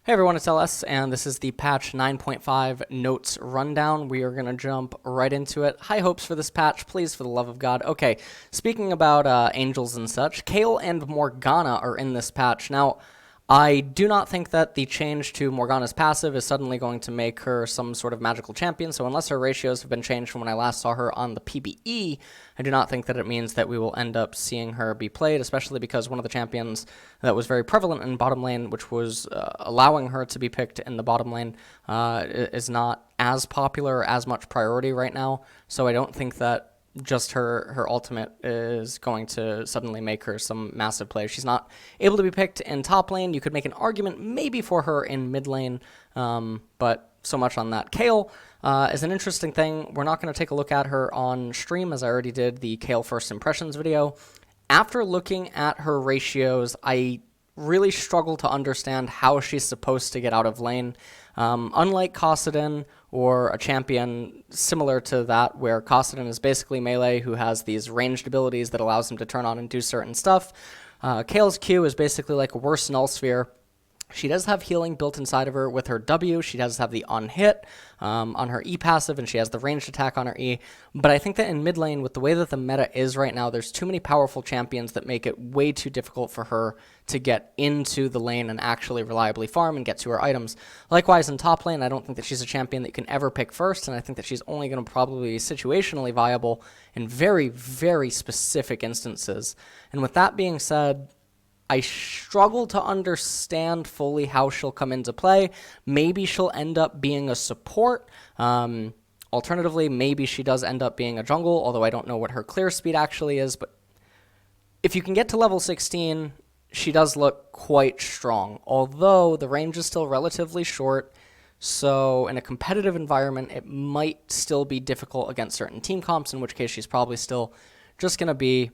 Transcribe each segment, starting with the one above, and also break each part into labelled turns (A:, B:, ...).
A: Hey everyone, it's LS, and this is the patch 9.5 notes rundown. We are going to jump right into it. High hopes for this patch, please, for the love of God. Okay, speaking about angels and such, Kale and Morgana are in this patch. Now, I do not think that the change to Morgana's passive is suddenly going to make her some sort of magical champion, so unless her ratios have been changed from when I last saw her on the PBE, I do not think that it means that we will end up seeing her be played, especially because one of the champions that was very prevalent in bottom lane, which was allowing her to be picked in the bottom lane, is not as popular or as much priority right now, so I don't think that just her ultimate is going to suddenly make her some massive play. She's not able to be picked in top lane. You could make an argument maybe for her in mid lane, but so much on that. Kale is an interesting thing. We're not going to take a look at her on stream, as I already did the Kale First Impressions video. After looking at her ratios, I really struggle to understand how she's supposed to get out of lane. Unlike Kassadin or a champion similar to that, where Kassadin is basically melee who has these ranged abilities that allows him to turn on and do certain stuff, Kale's Q is basically like a worse null sphere. She does have healing built inside of her with her W. She does have the on-hit on her E passive, and she has the ranged attack on her E. But I think that in mid lane, with the way that the meta is right now, there's too many powerful champions that make it way too difficult for her to get into the lane and actually reliably farm and get to her items. Likewise, in top lane, I don't think that she's a champion that you can ever pick first, and I think that she's only going to probably be situationally viable in very, very specific instances. And with that being said, I struggle to understand fully how she'll come into play. Maybe she'll end up being a support. Alternatively, maybe she does end up being a jungle, although I don't know what her clear speed actually is. But if you can get to level 16, she does look quite strong, although the range is still relatively short. So in a competitive environment, it might still be difficult against certain team comps, in which case she's probably still just going to be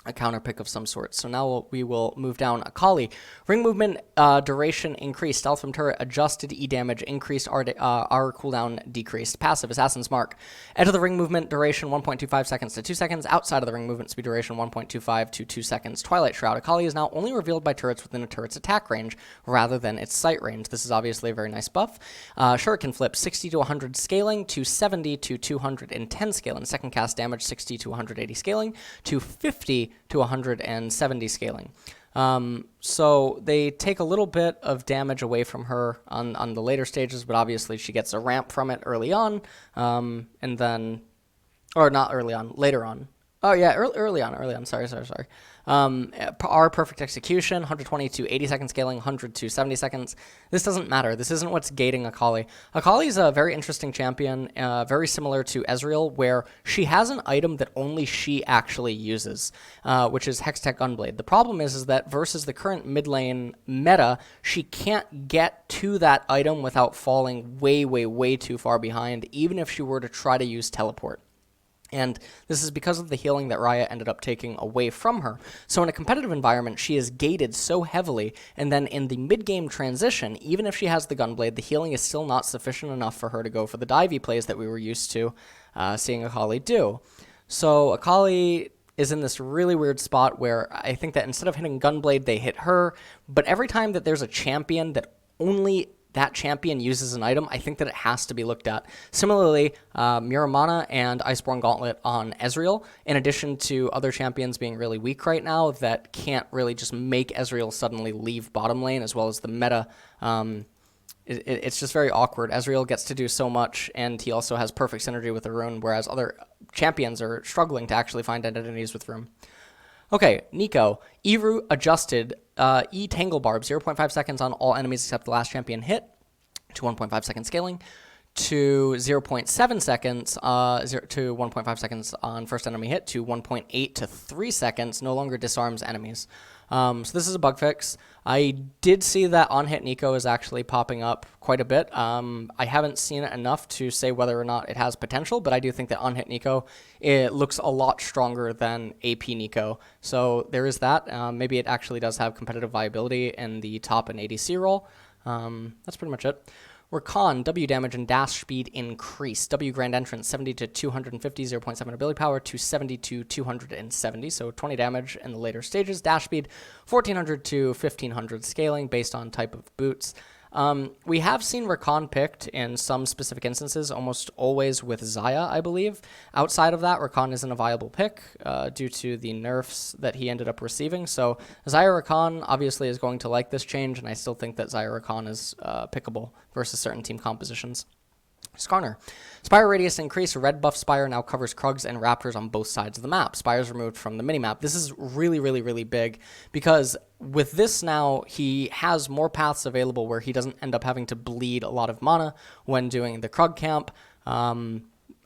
A: a counter pick of some sort. So now we will move down Akali. Ring movement duration increased. Stealth from turret adjusted. E damage increased. R cooldown decreased. Passive Assassin's Mark. Enter the ring movement duration 1.25 seconds to 2 seconds. Outside of the ring movement speed duration 1.25 to 2 seconds. Twilight Shroud. Akali is now only revealed by turrets within a turret's attack range rather than its sight range. This is obviously a very nice buff. Shuriken flip 60 to 100 scaling to 70 to 210 scaling. Second cast damage 60 to 180 scaling to 50 to 170 scaling. So they take a little bit of damage away from her on the later stages, but obviously she gets a ramp from it early on, and then, or not early on, later on. Oh yeah, early on. Sorry. R perfect execution, 120 to 80 second scaling, 100 to 70 seconds. This doesn't matter. This isn't what's gating Akali. Akali is a very interesting champion, very similar to Ezreal, where she has an item that only she actually uses, which is Hextech Gunblade. The problem is that versus the current mid lane meta, she can't get to that item without falling way too far behind, even if she were to try to use teleport. And this is because of the healing that Riot ended up taking away from her. So in a competitive environment, she is gated so heavily, and then in the mid-game transition, even if she has the Gunblade, the healing is still not sufficient enough for her to go for the divey plays that we were used to seeing Akali do. So Akali is in this really weird spot where I think that instead of hitting Gunblade, they hit her, but every time that there's a champion that only that champion uses an item, I think that it has to be looked at. Similarly, Muramana and Iceborne Gauntlet on Ezreal, in addition to other champions being really weak right now that can't really just make Ezreal suddenly leave bottom lane, as well as the meta. It's just very awkward. Ezreal gets to do so much, and he also has perfect synergy with the rune, whereas other champions are struggling to actually find identities with rune. Okay, Nico. E-root adjusted. E-tangle barb, 0.5 seconds on all enemies except the last champion hit, to 1.5 second scaling, to 0.7 seconds, to 1.5 seconds on first enemy hit, to 1.8 to 3 seconds, no longer disarms enemies. So this is a bug fix. I did see that on-hit Nico is actually popping up quite a bit. I haven't seen it enough to say whether or not it has potential, but I do think that on-hit Nico, it looks a lot stronger than AP Nico. So there is that. Maybe it actually does have competitive viability in the top and ADC role. That's pretty much it. Rakan, W damage and dash speed increased. W grand entrance, 70 to 250, 0.7 ability power to 70 to 270, so 20 damage in the later stages. Dash speed, 1400 to 1500 scaling based on type of boots. We have seen Rakan picked in some specific instances, almost always with Xayah, I believe. Outside of that, Rakan isn't a viable pick due to the nerfs that he ended up receiving. So Xayah Rakan obviously is going to like this change, and I still think that Xayah Rakan is pickable versus certain team compositions. Skarner. Spire radius increase. Red buff Spire now covers Krugs and Raptors on both sides of the map. Spire's removed from the minimap. This is really, really, really big because with this now, he has more paths available where he doesn't end up having to bleed a lot of mana when doing the Krug camp. I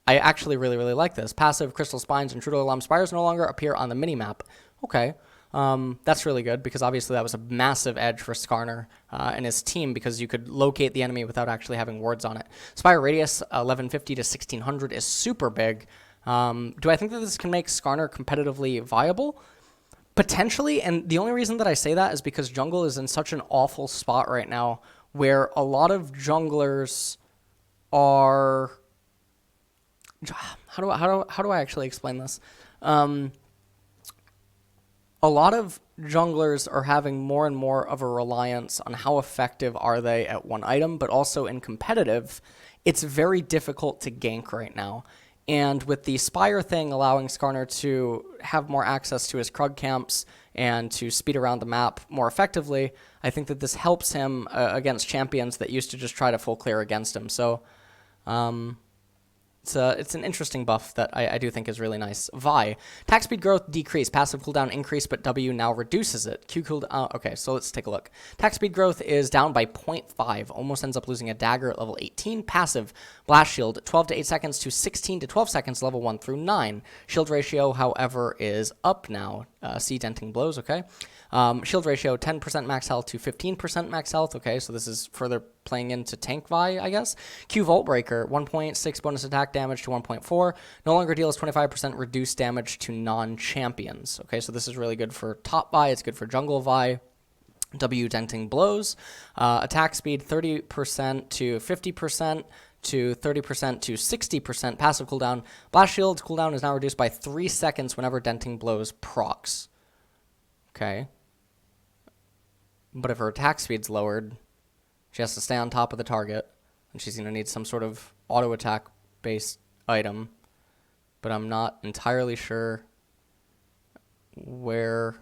A: actually really, really like this. Passive Crystal Spines and Intruder Alarm Spires no longer appear on the minimap. Okay. That's really good because obviously that was a massive edge for Skarner and his team because you could locate the enemy without actually having wards on it. Spire radius 1150 to 1600 is super big. Do I think that this can make Skarner competitively viable? Potentially, and the only reason that I say that is because jungle is in such an awful spot right now where a lot of junglers are... How do I actually explain this? A lot of junglers are having more and more of a reliance on how effective are they at one item, but also in competitive, it's very difficult to gank right now. And with the Spire thing allowing Skarner to have more access to his Krug camps and to speed around the map more effectively, I think that this helps him against champions that used to just try to full clear against him. So, it's an interesting buff that I do think is really nice. Vi. Attack speed growth decrease. Passive cooldown increase, but W now reduces it. Q cooldown... okay, so let's take a look. Attack speed growth is down by 0.5. Almost ends up losing a dagger at level 18. Passive. Blast shield. 12 to 8 seconds to 16 to 12 seconds, level 1 through 9. Shield ratio, however, is up now. See denting blows, okay? Shield ratio, 10% max health to 15% max health. Okay, so this is further playing into tank Vi, I guess. Q Vault Breaker, 1.6 bonus attack damage to 1.4. No longer deals 25% reduced damage to non-champions. Okay, so this is really good for top Vi. It's good for jungle Vi. W denting blows. Attack speed, 30% to 50%. To 30% to 60%. Passive cooldown. Blast shield's cooldown is now reduced by 3 seconds whenever denting blows procs. Okay. But if her attack speed's lowered, she has to stay on top of the target, and she's going to need some sort of auto attack based item. But I'm not entirely sure where...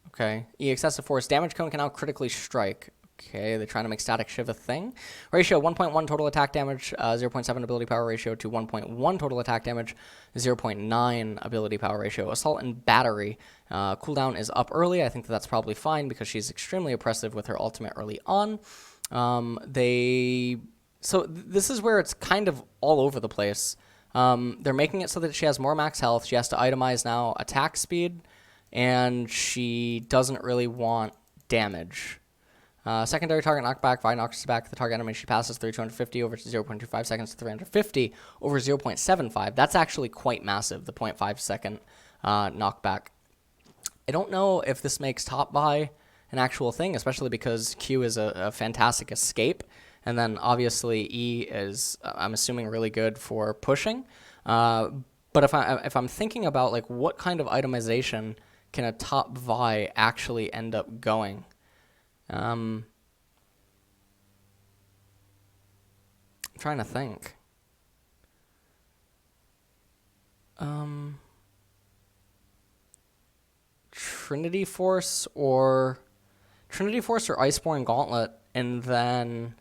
A: okay. E excessive force. Damage cone can now critically strike. Okay, they're trying to make Static Shiv a thing. Ratio, 1.1 total attack damage, 0.7 ability power ratio to 1.1 total attack damage, 0.9 ability power ratio. Assault and Battery. Cooldown is up early. I think that's probably fine because she's extremely oppressive with her ultimate early on. So this is where it's kind of all over the place. They're making it so that she has more max health. She has to itemize now attack speed, and she doesn't really want damage. Secondary target knockback. Vi knocks back the target enemy. She passes through 250 over 0.25 seconds to 350 over 0.75. That's actually quite massive, the 0.5 second knockback. I don't know if this makes top Vi an actual thing, especially because Q is a fantastic escape. And then obviously E is, I'm assuming, really good for pushing. But if I'm thinking about like what kind of itemization can a top Vi actually end up going? I'm trying to think. Trinity Force or Iceborne Gauntlet, and then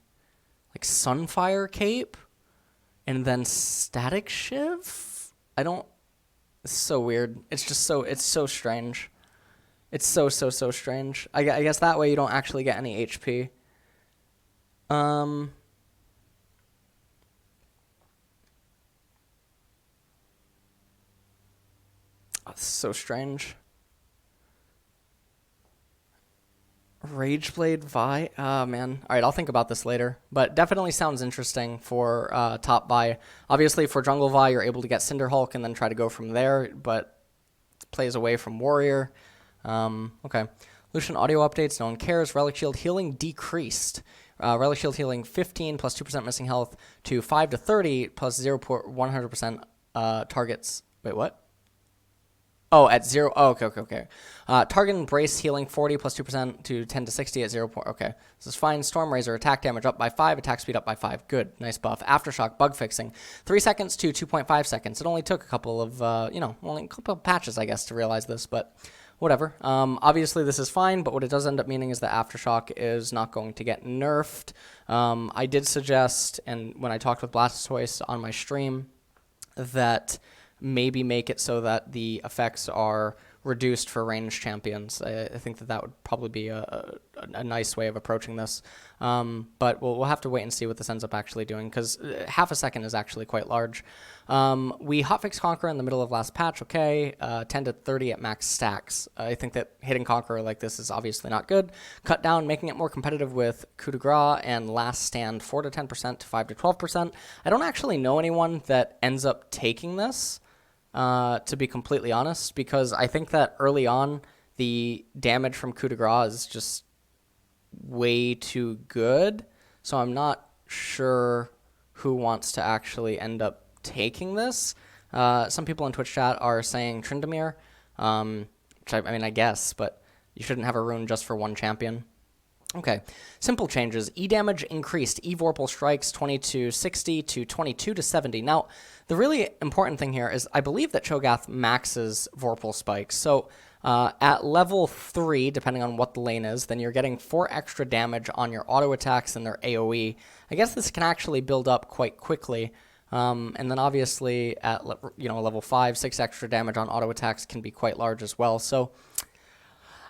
A: like Sunfire Cape, and then Static Shiv. It's so weird. It's so strange. It's so strange. I guess that way you don't actually get any HP. It's so strange. Rageblade Vi? Oh, man. All right, I'll think about this later. But definitely sounds interesting for top Vi. Obviously, for jungle Vi, you're able to get Cinder Hulk and then try to go from there, but it plays away from Warrior. Okay. Lucian audio updates. No one cares. Relic Shield healing decreased. Relic Shield healing 15 plus 2% missing health to 5 to 30 plus 0.100% targets. Wait, what? Oh, at 0. Oh, okay. Target and brace healing 40 plus 2% to 10 to 60 at 0. Okay, this is fine. Storm Razor attack damage up by 5, attack speed up by 5. Good, nice buff. Aftershock bug fixing 3 seconds to 2.5 seconds. It only took a couple of only a couple of patches, I guess, to realize this, but whatever. Obviously this is fine, but what it does end up meaning is that Aftershock is not going to get nerfed. I did suggest, and when I talked with Blastoise on my stream, that maybe make it so that the effects are reduced for ranged champions. I think that would probably be a nice way of approaching this. But we'll have to wait and see what this ends up actually doing, because half a second is actually quite large. We hotfix Conqueror in the middle of last patch, okay. 10 to 30 at max stacks. I think that hitting Conqueror like this is obviously not good. Cut down, making it more competitive with coup de grace and last stand 4 to 10% to 5 to 12%. I don't actually know anyone that ends up taking this, to be completely honest, because I think that early on the damage from coup de grace is just way too good, so I'm not sure who wants to actually end up taking this. Some people in Twitch chat are saying Tryndamere, which I mean, I guess, but you shouldn't have a rune just for one champion. Okay, simple changes. E damage increased. E Vorpal strikes 20 to 60 to 22 to 70. Now, the really important thing here is I believe that Cho'Gath maxes Vorpal spikes. So at level 3, depending on what the lane is, then you're getting 4 extra damage on your auto attacks and their AoE. I guess this can actually build up quite quickly. And then obviously at level 5, 6 extra damage on auto attacks can be quite large as well. So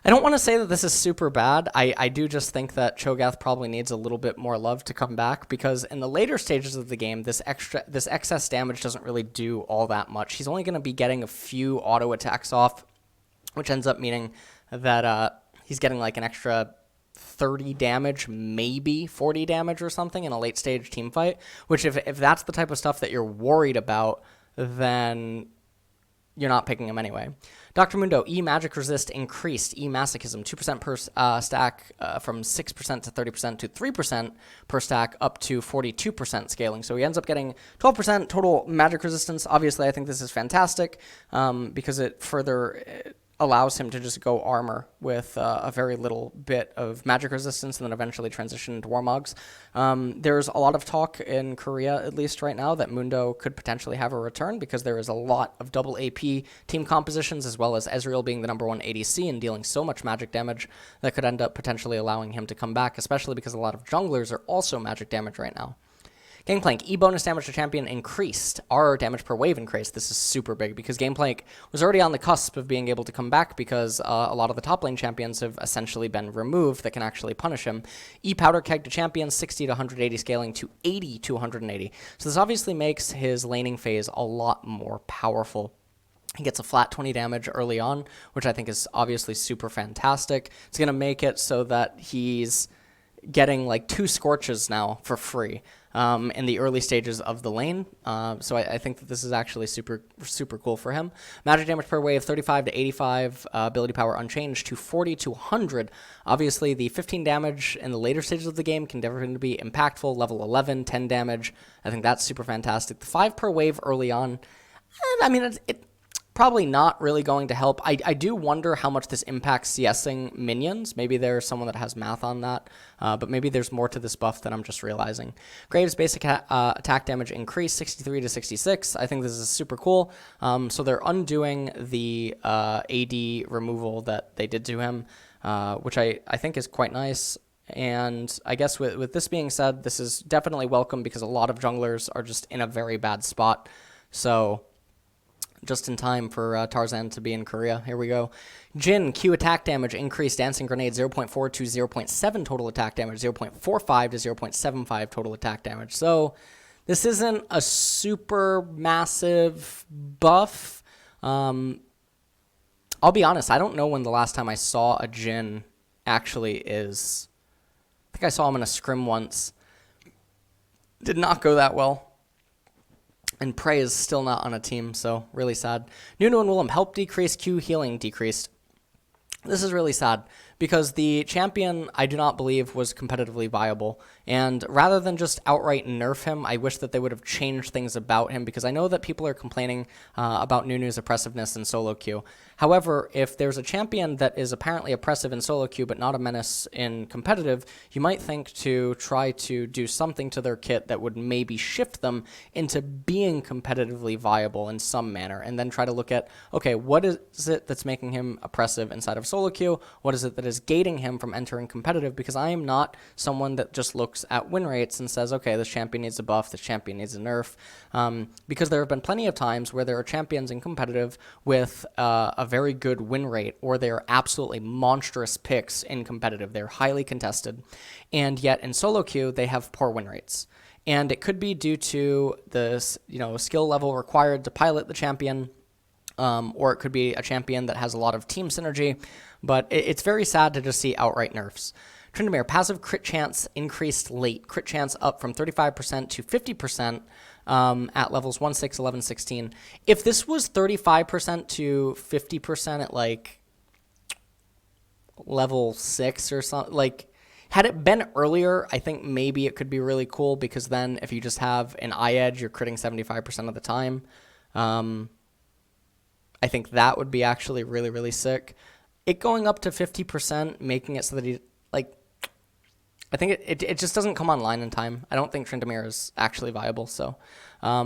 A: I don't want to say that this is super bad. I do just think that Cho'Gath probably needs a little bit more love to come back, because in the later stages of the game, this excess damage doesn't really do all that much. He's only going to be getting a few auto attacks off, which ends up meaning that he's getting like an extra 30 damage, maybe 40 damage or something in a late stage team fight, which if that's the type of stuff that you're worried about, then you're not picking him anyway. Dr. Mundo, E magic resist increased. E masochism 2% per stack from 6% to 30% to 3% per stack up to 42% scaling. So he ends up getting 12% total magic resistance. Obviously, I think this is fantastic because it further allows him to just go armor with a very little bit of magic resistance and then eventually transition into Warmogs. There's a lot of talk in Korea, at least right now, that Mundo could potentially have a return because there is a lot of double AP team compositions, as well as Ezreal being the #1 ADC and dealing so much magic damage that could end up potentially allowing him to come back, especially because a lot of junglers are also magic damage right now. Gangplank, E bonus damage to champion increased. R damage per wave increased. This is super big because Gangplank was already on the cusp of being able to come back because a lot of the top lane champions have essentially been removed that can actually punish him. E powder keg to champion, 60 to 180 scaling to 80 to 180. So this obviously makes his laning phase a lot more powerful. He gets a flat 20 damage early on, which I think is obviously super fantastic. It's going to make it so that he's getting like 2 Scorches now for free in the early stages of the lane. So I think that this is actually super cool for him. Magic damage per wave, 35 to 85. Ability power unchanged to 40 to 100. Obviously, the 15 damage in the later stages of the game can definitely be impactful. Level 11, 10 damage. I think that's super fantastic. The 5 per wave early on, I mean, it probably not really going to help. I do wonder how much this impacts CSing minions. Maybe there's someone that has math on that, but maybe there's more to this buff than I'm just realizing. Graves' basic attack damage increased 63 to 66. I think this is super cool. So they're undoing the AD removal that they did to him, which I think is quite nice. And I guess with this being said, this is definitely welcome because a lot of junglers are just in a very bad spot. So just in time for Tarzan to be in Korea. Here we go. Jhin, Q attack damage increased. Dancing Grenade, 0.4 to 0.7 total attack damage, 0.45 to 0.75 total attack damage. So this isn't a super massive buff. I'll be honest, I don't know when the last time I saw a Jhin actually is. I think I saw him in a scrim once. Did not go that well. And Prey is still not on a team, so really sad. Nuno and Willem, help decrease, Q healing decreased. This is really sad because the champion, I do not believe, was competitively viable. And rather than just outright nerf him, I wish that they would have changed things about him, because I know that people are complaining about Nunu's oppressiveness in solo queue. However, if there's a champion that is apparently oppressive in solo queue but not a menace in competitive, you might think to try to do something to their kit that would maybe shift them into being competitively viable in some manner, and then try to look at, okay, what is it that's making him oppressive inside of solo queue? What is it that is gating him from entering competitive? Because I am not someone that just looks at win rates and says, okay, this champion needs a buff, this champion needs a nerf, because there have been plenty of times where there are champions in competitive with a very good win rate, or they are absolutely monstrous picks in competitive. They're highly contested, and yet in solo queue they have poor win rates. And it could be due to the skill level required to pilot the champion, or it could be a champion that has a lot of team synergy. But it's very sad to just see outright nerfs. Tryndamere, passive crit chance increased late. Crit chance up from 35% to 50%. At levels 1, 6, 11, 16. If this was 35% to 50% at like level 6 or something, like had it been earlier, I think maybe it could be really cool, because then if you just have an eye edge, you're critting 75% of the time. I think that would be actually really, really sick. It going up to 50%, making it so that he, like, I think it just doesn't come online in time. I don't think Tryndamere is actually viable. So, I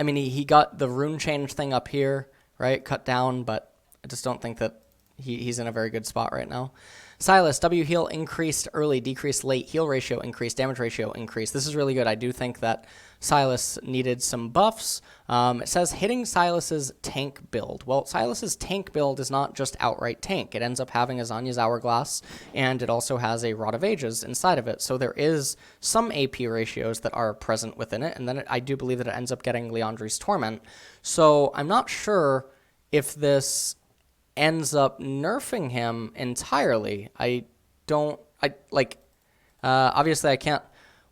A: mean, he got the rune change thing up here, right, cut down, but I just don't think that he's in a very good spot right now. Sylas, W heal increased early, decreased late, heal ratio increased, damage ratio increased. This is really good. I do think that Sylas needed some buffs. It says hitting Sylas's tank build. Well, Sylas's tank build is not just outright tank. It ends up having a Zanya's Hourglass, and it also has a Rod of Ages inside of it. So there is some AP ratios that are present within it, and then I do believe that it ends up getting Liandry's Torment. So I'm not sure if this ends up nerfing him entirely. Obviously I can't,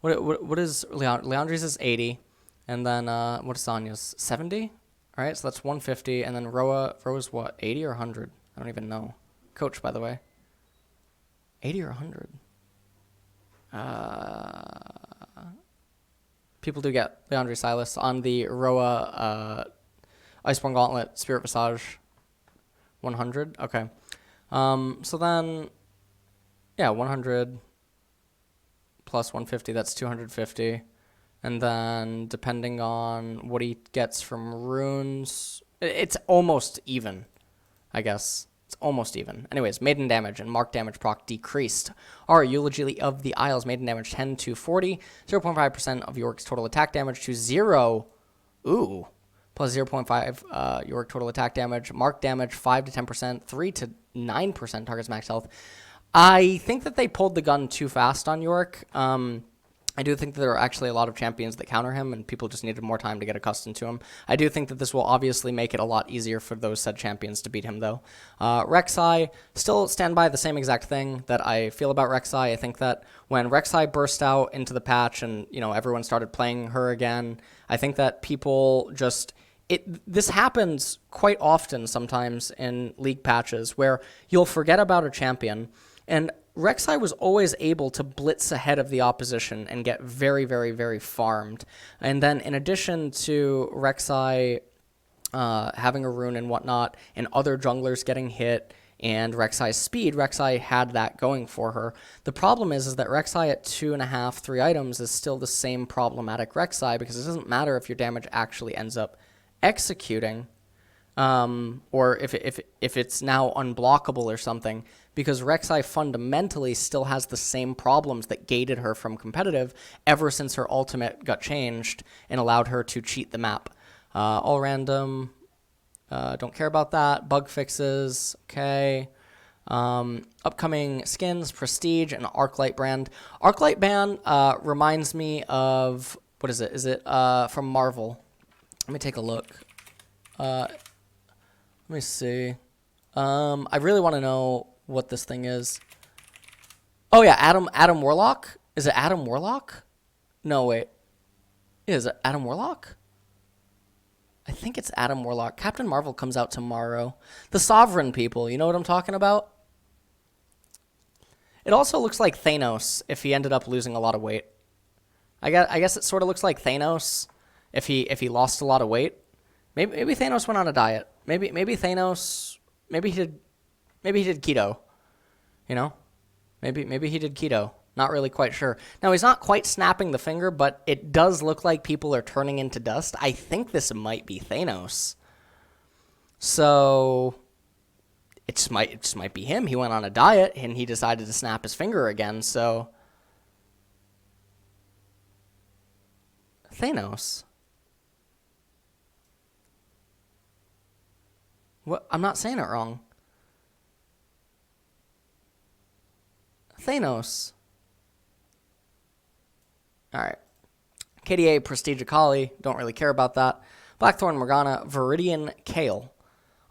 A: what is Leandry's is 80, and then what is Zanya's? 70? All right, so that's 150, and then Roa's what, 80 or 100? I don't even know. Coach, by the way. 80 or 100? People do get Leandry Sylas on the Roa Iceborne Gauntlet Spirit Visage 100. Okay. So then, yeah, 100 plus 150, that's 250. And then depending on what he gets from runes, it's almost even, I guess. It's almost even. Anyways, maiden damage and mark damage proc decreased. Our Eulogy of the Isles, maiden damage 10 to 40, 0.5% of Yorick's total attack damage to 0. Ooh. Plus 0.5 Yorick total attack damage. Mark damage 5 to 10%, 3 to 9% target's max health. I think that they pulled the gun too fast on Yorick. I do think that there are actually a lot of champions that counter him, and people just needed more time to get accustomed to him. I do think that this will obviously make it a lot easier for those said champions to beat him, though. Rek'Sai, still stand by the same exact thing that I feel about Rek'Sai. I think that when Rek'Sai burst out into the patch and, everyone started playing her again, I think that people just... This happens quite often sometimes in league patches where you'll forget about a champion, and Rek'Sai was always able to blitz ahead of the opposition and get very, very, very farmed. And then in addition to Rek'Sai having a rune and whatnot, and other junglers getting hit, and Rek'Sai's speed, Rek'Sai had that going for her. The problem is that Rek'Sai at 2.5, 3 items is still the same problematic Rek'Sai, because it doesn't matter if your damage actually ends up executing, or if it's now unblockable or something, because Rek'Sai fundamentally still has the same problems that gated her from competitive ever since her ultimate got changed and allowed her to cheat the map. All random, don't care about that. Bug fixes, okay. Upcoming skins, Prestige, and Arclight brand. Arclight band reminds me of, what is it? Is it from Marvel? Let me take a look. Let me see. I really want to know what this thing is. Oh yeah, Adam Warlock? Is it Adam Warlock? No, wait. Is it Adam Warlock? I think it's Adam Warlock. Captain Marvel comes out tomorrow. The Sovereign people, you know what I'm talking about? It also looks like Thanos if he ended up losing a lot of weight. I guess it sort of looks like Thanos if he lost a lot of weight. Maybe Thanos went on a diet. Maybe Thanos maybe he did keto. You know? Maybe he did keto. Not really quite sure. Now, he's not quite snapping the finger, but it does look like people are turning into dust. I think this might be Thanos. So it just might be him. He went on a diet and he decided to snap his finger again. So Thanos. What? I'm not saying it wrong. Thanos. All right. KDA, Prestige Akali. Don't really care about that. Blackthorn Morgana, Viridian Kale.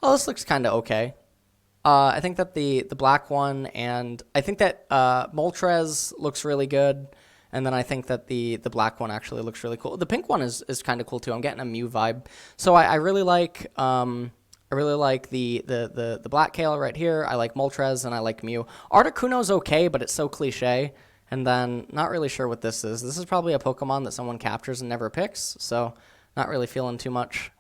A: Oh, this looks kind of okay. I think that the black one, and I think that Moltres looks really good. And then I think that the black one actually looks really cool. The pink one is kind of cool too. I'm getting a Mew vibe. So I really like the black Kale right here. I like Moltres and I like Mew. Articuno's okay, but it's so cliche. And then not really sure what this is. This is probably a Pokemon that someone captures and never picks. So not really feeling too much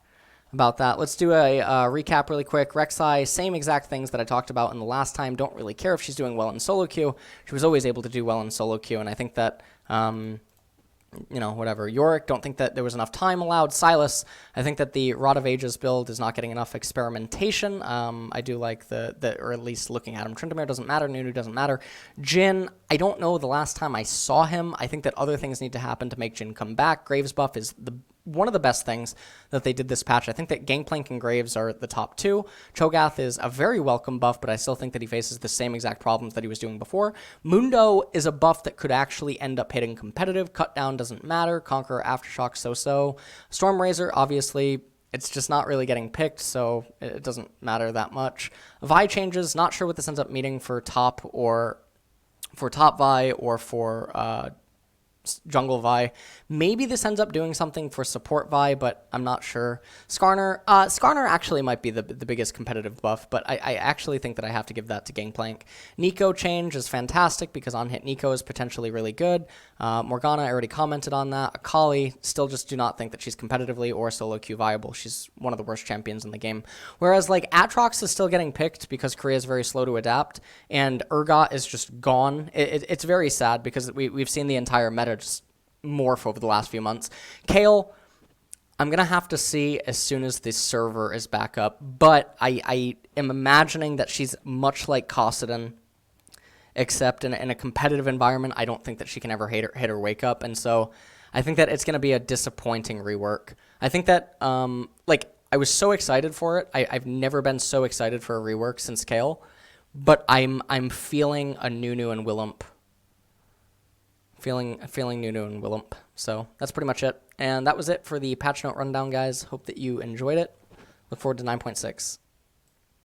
A: about that. Let's do a recap really quick. Rek'Sai, same exact things that I talked about in the last time. Don't really care if she's doing well in solo queue. She was always able to do well in solo queue, and I think that whatever. Yorick, don't think that there was enough time allowed. Silas, I think that the Rod of Ages build is not getting enough experimentation. I do like or at least looking at him. Tryndamere doesn't matter. Nunu doesn't matter. Jin, I don't know the last time I saw him. I think that other things need to happen to make Jin come back. Graves buff is one of the best things that they did this patch. I think that Gangplank and Graves are the top two. Cho'Gath is a very welcome buff, but I still think that he faces the same exact problems that he was doing before. Mundo is a buff that could actually end up hitting competitive. Cut down doesn't matter. Conqueror, Aftershock, so-so. Stormrazor, obviously, it's just not really getting picked, so it doesn't matter that much. Vi changes, not sure what this ends up meaning for top Vi or for jungle Vi. Maybe this ends up doing something for support Vi, but I'm not sure. Skarner actually might be the biggest competitive buff, but I actually think that I have to give that to Gangplank. Nico change is fantastic because on-hit Nico is potentially really good. Morgana, I already commented on that. Akali, still just do not think that she's competitively or solo queue viable. She's one of the worst champions in the game. Whereas like Atrox is still getting picked because Korea is very slow to adapt, and Urgot is just gone. It's very sad because we've seen the entire meta just morph over the last few months. Kale, I'm going to have to see as soon as this server is back up, but I am imagining that she's much like Kossadin, except in a competitive environment. I don't think that she can ever hit her wake up, and so I think that it's going to be a disappointing rework. I think that, I was so excited for it. I've never been so excited for a rework since Kale, but I'm feeling a Nunu and Willump. Feeling Nunu and Willump. So that's pretty much it. And that was it for the patch note rundown, guys. Hope that you enjoyed it. Look forward to 9.6.